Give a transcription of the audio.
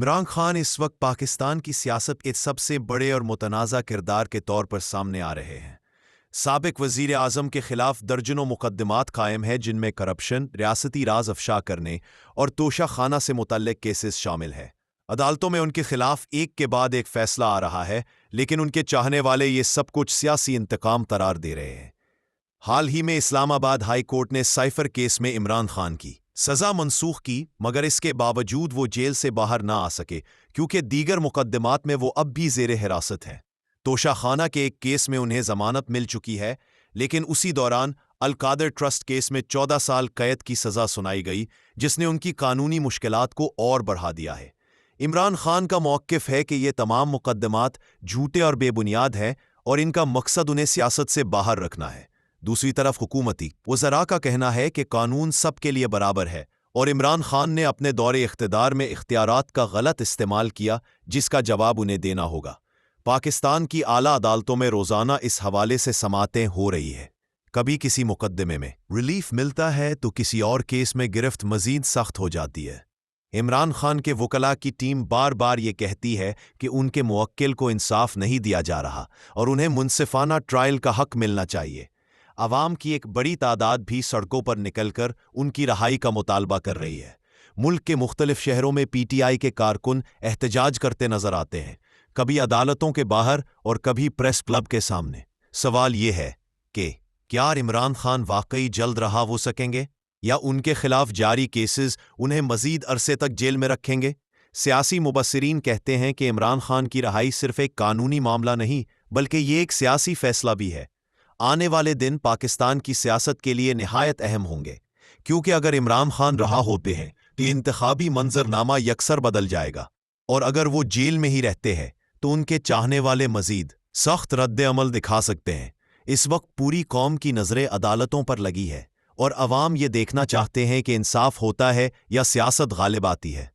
عمران خان اس وقت پاکستان کی سیاست کے سب سے بڑے اور متنازع کردار کے طور پر سامنے آ رہے ہیں۔ سابق وزیر اعظم کے خلاف درجنوں مقدمات قائم ہیں، جن میں کرپشن، ریاستی راز افشا کرنے اور توشہ خانہ سے متعلق کیسز شامل ہیں۔ عدالتوں میں ان کے خلاف ایک کے بعد ایک فیصلہ آ رہا ہے، لیکن ان کے چاہنے والے یہ سب کچھ سیاسی انتقام قرار دے رہے ہیں۔ حال ہی میں اسلام آباد ہائی کورٹ نے سائفر کیس میں عمران خان کی سزا منسوخ کی، مگر اس کے باوجود وہ جیل سے باہر نہ آ سکے کیونکہ دیگر مقدمات میں وہ اب بھی زیر حراست ہیں۔ توشہ خانہ کے ایک کیس میں انہیں ضمانت مل چکی ہے، لیکن اسی دوران القادر ٹرسٹ کیس میں 14 سال قید کی سزا سنائی گئی، جس نے ان کی قانونی مشکلات کو اور بڑھا دیا ہے۔ عمران خان کا موقف ہے کہ یہ تمام مقدمات جھوٹے اور بے بنیاد ہیں اور ان کا مقصد انہیں سیاست سے باہر رکھنا ہے۔ دوسری طرف حکومتی وزراء کا کہنا ہے کہ قانون سب کے لیے برابر ہے اور عمران خان نے اپنے دور اقتدار میں اختیارات کا غلط استعمال کیا، جس کا جواب انہیں دینا ہوگا۔ پاکستان کی اعلیٰ عدالتوں میں روزانہ اس حوالے سے سماعتیں ہو رہی ہے۔ کبھی کسی مقدمے میں ریلیف ملتا ہے تو کسی اور کیس میں گرفت مزید سخت ہو جاتی ہے۔ عمران خان کے وکلاء کی ٹیم بار بار یہ کہتی ہے کہ ان کے موکل کو انصاف نہیں دیا جا رہا اور انہیں منصفانہ ٹرائل کا حق ملنا چاہیے۔ عوام کی ایک بڑی تعداد بھی سڑکوں پر نکل کر ان کی رہائی کا مطالبہ کر رہی ہے۔ ملک کے مختلف شہروں میں پی ٹی آئی کے کارکن احتجاج کرتے نظر آتے ہیں، کبھی عدالتوں کے باہر اور کبھی پریس کلب کے سامنے۔ سوال یہ ہے کہ کیا عمران خان واقعی جلد رہا ہو سکیں گے، یا ان کے خلاف جاری کیسز انہیں مزید عرصے تک جیل میں رکھیں گے؟ سیاسی مبصرین کہتے ہیں کہ عمران خان کی رہائی صرف ایک قانونی معاملہ نہیں، بلکہ یہ ایک سیاسی فیصلہ بھی ہے۔ آنے والے دن پاکستان کی سیاست کے لیے نہایت اہم ہوں گے، کیونکہ اگر عمران خان رہا ہوتے ہیں تو انتخابی منظرنامہ یکسر بدل جائے گا، اور اگر وہ جیل میں ہی رہتے ہیں تو ان کے چاہنے والے مزید سخت رد عمل دکھا سکتے ہیں۔ اس وقت پوری قوم کی نظریں عدالتوں پر لگی ہے، اور عوام یہ دیکھنا چاہتے ہیں کہ انصاف ہوتا ہے یا سیاست غالب آتی ہے۔